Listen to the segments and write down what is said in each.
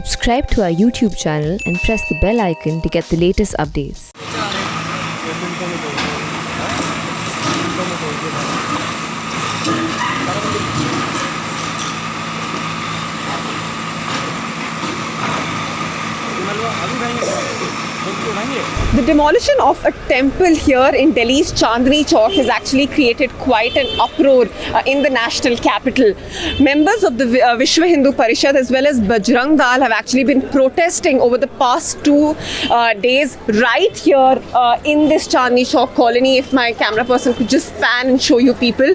Subscribe to our YouTube channel and press the bell icon to get the latest updates. The demolition of a temple here in Delhi's Chandni Chowk has actually created quite an uproar in the national capital. Members of the Vishwa Hindu Parishad as well as Bajrang Dal have actually been protesting over the past 2 days right here in this Chandni Chowk colony. If my camera person could just pan and show you people.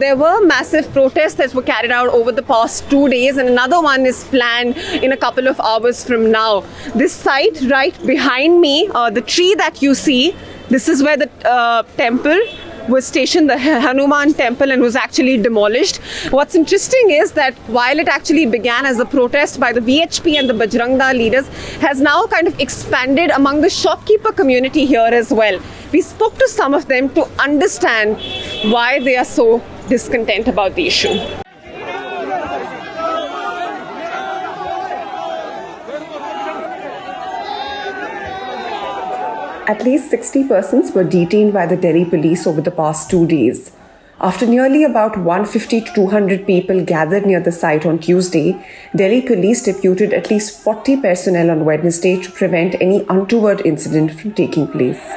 There were massive protests that were carried out over the past 2 days, and another one is planned in a couple of hours from now. This site right behind me, the tree that you see, this is where the temple was stationed, the Hanuman temple, and was actually demolished. What's interesting is that while it actually began as a protest by the VHP and the Bajrang Dal leaders, has now kind of expanded among the shopkeeper community here as well. We spoke to some of them to understand why they are so discontent about the issue. At least 60 persons were detained by the Delhi police over the past 2 days. After nearly about 150 to 200 people gathered near the site on Tuesday, Delhi police deputed at least 40 personnel on Wednesday to prevent any untoward incident from taking place.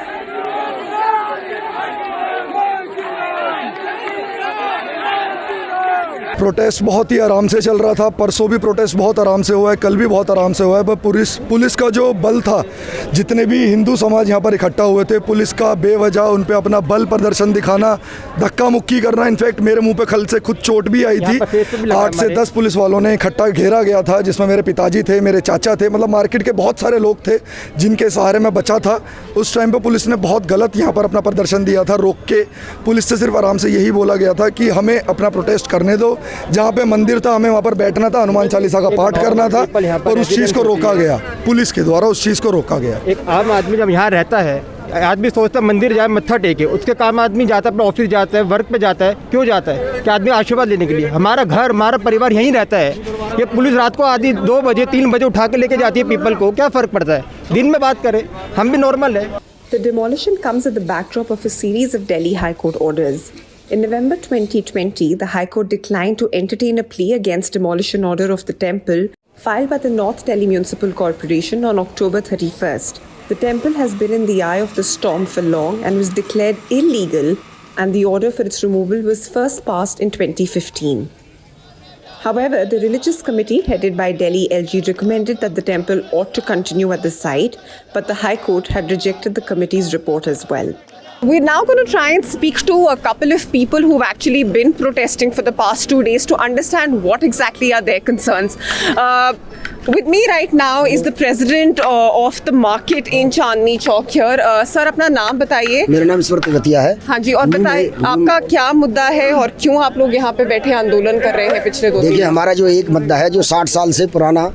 Protest बहुत ही आराम से चल रहा था। परसों भी protest बहुत आराम से हुआ है, कल भी बहुत आराम से हुआ है। पर पुलिस का जो बल था, जितने भी हिंदू समाज यहाँ पर इकट्ठा हुए थे, पुलिस का बेवजह उन पे अपना बल प्रदर्शन दिखाना, धक्का मुक्की करना। इनफैक्ट मेरे मुंह पे कल से खुद चोट भी आई थी। 8 से 10 पुलिस वालों ने इकट्ठा घेरा गया था, जिसमें मेरे पिताजी थे, मेरे चाचा थे, मतलब मार्केट के बहुत सारे लोग थे जिनके सहारे मैं बचा था। उस टाइम पर पुलिस ने बहुत गलत यहाँ पर अपना प्रदर्शन दिया था। रोक के पुलिस से सिर्फ आराम से यही बोला गया था कि हमें अपना प्रोटेस्ट करने दो। जहाँ पे मंदिर था हमें वहाँ पर बैठना था, हनुमान चालीसा का पाठ करना था, और उस चीज़ को रोका गया, पुलिस के द्वारा उस चीज़ को रोका गया। एक आम आदमी जब यहाँ रहता है, आदमी सोचता है मंदिर जाए मत्था टेके, उसके काम आदमी जाता है, अपना ऑफिस जाता है, वर्क पे जाता है। क्यों जाता है? कि आदमी आशीर्वाद लेने के लिए। हमारा घर, हमारा परिवार यहीं रहता है। ये पुलिस रात को आधी 2 बजे 3 बजे उठा के लेके जाती है पीपल को, क्या फ़र्क पड़ता है? दिन में बात करें, हम भी नॉर्मल है। The demolition comes at the backdrop of a series of Delhi High Court orders. In November 2020, the High Court declined to entertain a plea against demolition order of the temple filed by the North Delhi Municipal Corporation on October 31st. The temple has been in the eye of the storm for long and was declared illegal, and the order for its removal was first passed in 2015. However, the religious committee headed by Delhi LG recommended that the temple ought to continue at the site, but the High Court had rejected the committee's report as well. We're now going to try and speak to a couple of people who've actually been protesting for the past 2 days to understand what exactly are their concerns. With me right now is the president of the market in Chandni Chowk here. Sir, अपना नाम बताइए। मेरा नाम ईश्वर कगतिया है। हाँ जी, और बताइए आपका क्या मुद्दा है और क्यों आप लोग यहाँ पे बैठे आंदोलन कर रहे हैं पिछले 2 दिन? देखिए, हमारा जो एक मुद्दा है, जो 60 साल से पुराना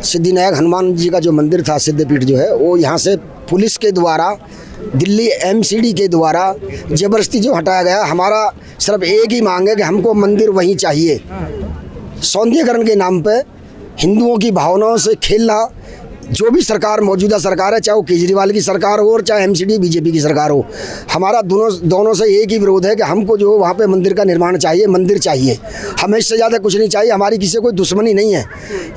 सिद्धिविनायक हनुमान जी का जो मंदिर था, सिद्धपीठ जो है, वो यहाँ से पुलिस के द्वारा, दिल्ली MCD के द्वारा ज़बरदस्ती जो हटाया गया। हमारा सिर्फ एक ही मांग है कि हमको मंदिर वहीं चाहिए। सौंदर्यीकरण के नाम पे हिंदुओं की भावनाओं से खेलना, जो भी सरकार, मौजूदा सरकार है, चाहे वो केजरीवाल की सरकार हो और चाहे MCD BJP की सरकार हो, हमारा दोनों से एक ही विरोध है कि हमको जो वहाँ पे मंदिर का निर्माण चाहिए, मंदिर चाहिए। हमें इससे ज़्यादा कुछ नहीं चाहिए। हमारी किसी से कोई दुश्मनी नहीं है।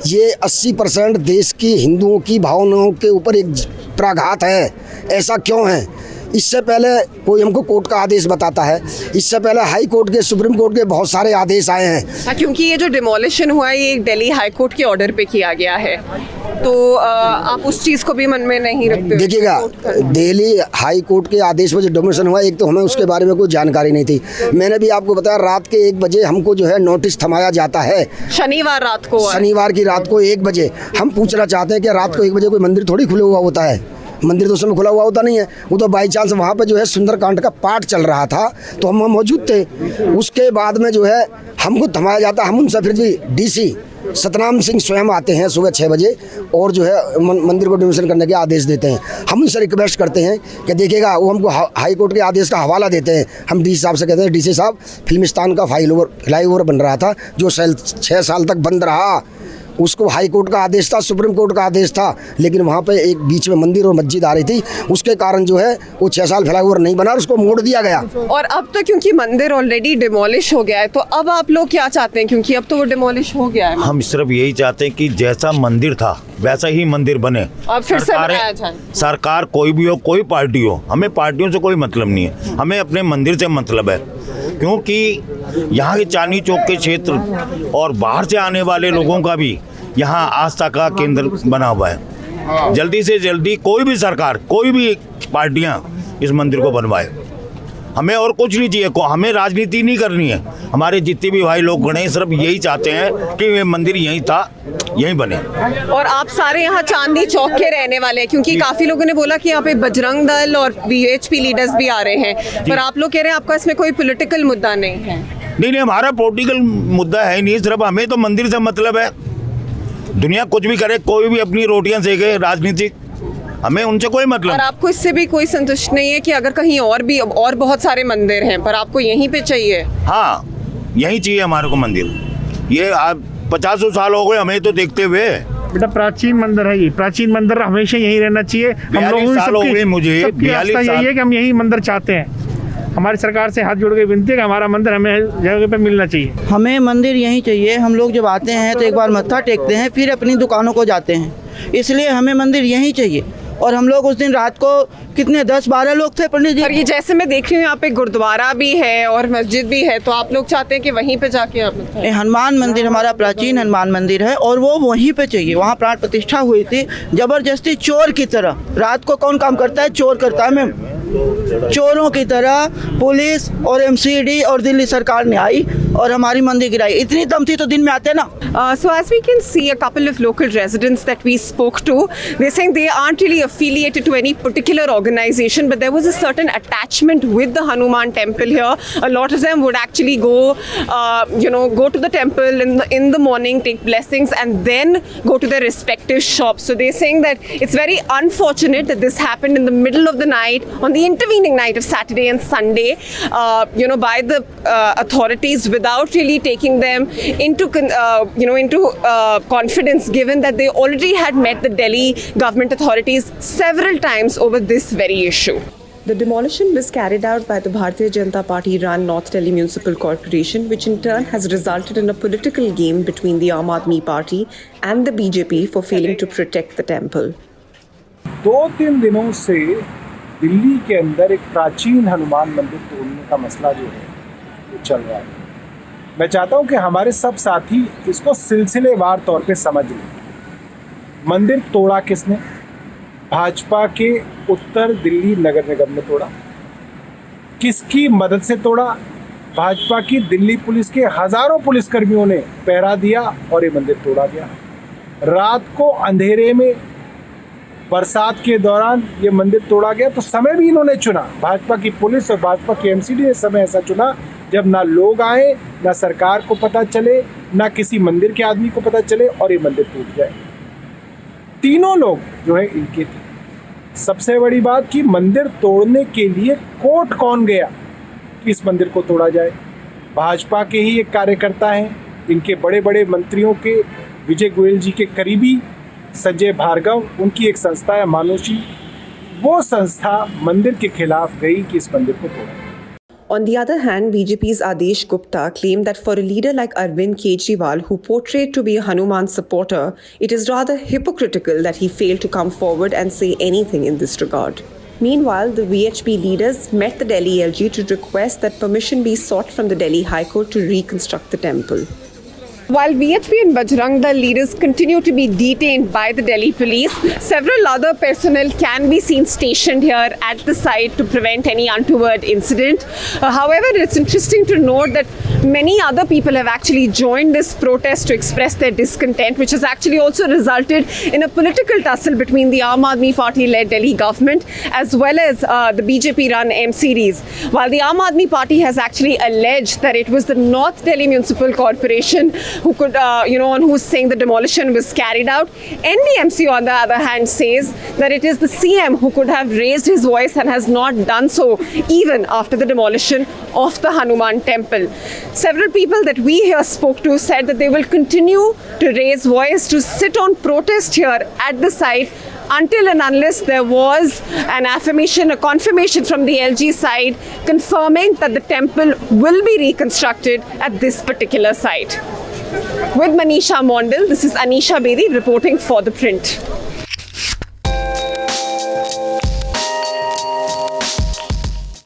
ये 80% देश की हिंदुओं की भावनाओं के ऊपर एक प्राघात है। ऐसा क्यों है? इससे पहले कोई हमको कोर्ट का आदेश बताता है, इससे पहले हाई कोर्ट के, सुप्रीम कोर्ट के बहुत सारे आदेश आए हैं। हाँ, क्योंकि ये जो डिमोलिशन हुआ है, ये दिल्ली हाई कोर्ट के ऑर्डर पे किया गया है, तो आप उस चीज़ को भी मन में नहीं रखते? देखिएगा, दिल्ली हाई कोर्ट के आदेश पर जो डिमोलिशन हुआ, एक तो हमें उसके बारे में कोई जानकारी नहीं थी। मैंने भी आपको बताया, रात के 1 बजे हमको जो है नोटिस थमाया जाता है। शनिवार रात को, शनिवार की रात को 1 बजे। हम पूछना चाहते हैं कि रात को 1 बजे कोई मंदिर थोड़ी खुला हुआ होता है। मंदिर तो उस समय खुला हुआ होता नहीं है। वो तो बाई चांस वहाँ पर जो है सुंदरकांड का पाठ चल रहा था, तो हम मौजूद थे। उसके बाद में जो है हमको थमाया जाता। हम उनसे फिर भी DC सतनाम सिंह स्वयं आते हैं सुबह 6 बजे और जो है मंदिर को डिमोलिशन करने के आदेश देते हैं। हम उनसे रिक्वेस्ट करते हैं कि देखिएगा, वो हमको हाई कोर्ट के आदेश का हवाला देते हैं। हम DC साहब से कहते हैं, DC साहब, फिल्मिस्तान का फ्लाईओवर बन रहा था, जो 6 साल तक बंद रहा, उसको हाई कोर्ट का आदेश था, सुप्रीम कोर्ट का आदेश था, लेकिन वहाँ पे एक बीच में मंदिर और मस्जिद आ रही थी, उसके कारण जो है वो 6 साल फ्लाईओवर नहीं बना और उसको मोड़ दिया गया। और अब तो क्योंकि मंदिर ऑलरेडी डिमोलिश हो गया है, तो अब आप लोग क्या चाहते हैं, क्योंकि अब तो वो डिमोलिश हो गया है? हम सिर्फ यही चाहते हैं कि जैसा मंदिर था वैसा ही मंदिर बने। अब फिर से बनाया जाए। सरकार कोई भी हो, कोई पार्टी हो, हमें पार्टियों से कोई मतलब नहीं है, हमें अपने मंदिर से मतलब है। क्योंकि यहाँ के चांदनी चौक के क्षेत्र और बाहर से आने वाले लोगों का भी यहाँ आस्था का केंद्र बना हुआ है। जल्दी से जल्दी कोई भी सरकार, कोई भी पार्टियाँ इस मंदिर को बनवाए। हमें और कुछ नहीं चाहिए, हमें राजनीति नहीं करनी है। हमारे जितने भी भाई लोग गणे सिर्फ यही चाहते हैं कि ये मंदिर यहीं था, यहीं बने। और आप सारे यहाँ चांदनी चौक के रहने वाले हैं, क्योंकि काफी लोगों ने बोला कि यहाँ पे बजरंग दल और वीएचपी लीडर्स भी आ रहे हैं, पर आप लोग कह रहे हैं आपका इसमें कोई पॉलिटिकल मुद्दा नहीं है। नहीं, हमारा पॉलिटिकल मुद्दा है नहीं, सिर्फ हमें तो मंदिर से मतलब है। दुनिया कुछ भी करे, कोई भी अपनी रोटियां सेके, राजनीतिक, हमें उनसे कोई मतलब। और आपको इससे भी कोई संतुष्ट नहीं है कि अगर कहीं और भी और बहुत सारे मंदिर हैं, पर आपको यहीं पे चाहिए? हाँ, यहीं चाहिए हमारे को मंदिर। ये 50 साल हो गए हमें तो देखते हुए। बेटा प्राचीन मंदिर है, ये प्राचीन मंदिर हमेशा यहीं रहना चाहिए। हम लोगों साल हो गए मुझे, 42 साल यही है कि हम यही मंदिर चाहते हैं। हमारी सरकार से हाथ जोड़ के विनती है कि हमारा मंदिर हमें जगह पे मिलना चाहिए। हमें मंदिर यहीं चाहिए। हम लोग जब आते हैं तो एक बार मत्था टेकते हैं, फिर अपनी दुकानों को जाते हैं, इसलिए हमें मंदिर यहीं चाहिए। और हम लोग उस दिन रात को कितने 10-12 लोग थे पंडित जी। और ये जैसे मैं देख रही हूँ यहाँ पे गुरुद्वारा भी है और मस्जिद भी है, तो आप लोग चाहते हैं कि वहीं पे जाके आप लोग? हनुमान मंदिर हमारा प्राचीन हनुमान मंदिर है और वो वहीं पे चाहिए। वहाँ प्राण प्रतिष्ठा हुई थी। जबरदस्ती चोर की तरह, रात को कौन काम करता है? चोर करता है। मैम, चोरों की तरह पुलिस और एमसीडी और दिल्ली सरकार ने आई और हमारी मंदिर गिराई। इतनी दम थी तो दिन में आते ना। So as we can see, a couple of local residents that we spoke to, they're saying they aren't really affiliated to any particular organization, but there was a certain attachment with the Hanuman temple here. A lot of them would actually go to the temple in the morning, take blessings, and then go to their respective shops. So they're saying that it's very unfortunate that this happened in the middle of the night, on the intervening night of Saturday and Sunday, by the authorities, without really taking them into confidence, given that they already had met the Delhi government authorities several times over this very issue. The demolition was carried out by the Bharatiya Janata Party run North Delhi Municipal Corporation, which in turn has resulted in a political game between the Aam Aadmi Party and the BJP for failing to protect the temple. 2-3 दिनों से दिल्ली के अंदर एक प्राचीन हनुमान मंदिर तोड़ने का मसला जो है वो चल रहा है। मैं चाहता हूं कि हमारे सब साथी इसको सिलसिलेवार तौर पे समझ लें। मंदिर तोड़ा किसने? भाजपा के उत्तर दिल्ली नगर निगम ने तोड़ा। किसकी मदद से तोड़ा? भाजपा की दिल्ली पुलिस के हजारों पुलिसकर्मियों ने पहरा दिया और ये मंदिर तोड़ा गया। रात को अंधेरे में, बरसात के दौरान ये मंदिर तोड़ा गया। तो समय भी इन्होंने चुना, भाजपा की पुलिस और भाजपा की एमसीडी ने समय ऐसा चुना जब ना लोग आए, ना सरकार को पता चले, ना किसी मंदिर के आदमी को पता चले और ये मंदिर टूट जाए। तीनों लोग जो है इनके थे। सबसे बड़ी बात कि मंदिर तोड़ने के लिए कोर्ट कौन गया कि इस मंदिर को तोड़ा जाए? भाजपा के ही एक कार्यकर्ता हैं, इनके बड़े बड़े मंत्रियों के, विजय गोयल जी के करीबी संजय भार्गव, उनकी एक संस्था है मानुषी, वो संस्था मंदिर के खिलाफ गई कि इस मंदिर को तोड़ा। On the other hand, BJP's Adesh Gupta claimed that for a leader like Arvind Kejriwal, who portrayed to be a Hanuman supporter, it is rather hypocritical that he failed to come forward and say anything in this regard. Meanwhile, the VHP leaders met the Delhi LG to request that permission be sought from the Delhi High Court to reconstruct the temple. While VHP and Bajrang Dal leaders continue to be detained by the Delhi police, several other personnel can be seen stationed here at the site to prevent any untoward incident. However, it's interesting to note that many other people have actually joined this protest to express their discontent, which has actually also resulted in a political tussle between the Aam Aadmi Party-led Delhi government as well as the BJP-run MCDs. While the Aam Aadmi Party has actually alleged that it was the North Delhi Municipal Corporation who could, on who's saying the demolition was carried out. NDMC, on the other hand, says that it is the CM who could have raised his voice and has not done so even after the demolition of the Hanuman temple. Several people that we here spoke to said that they will continue to raise voice, to sit on protest here at the site until and unless there was an affirmation, a confirmation from the LG side confirming that the temple will be reconstructed at this particular site. With Manisha Mondal, this is Anisha Bedi reporting for The Print.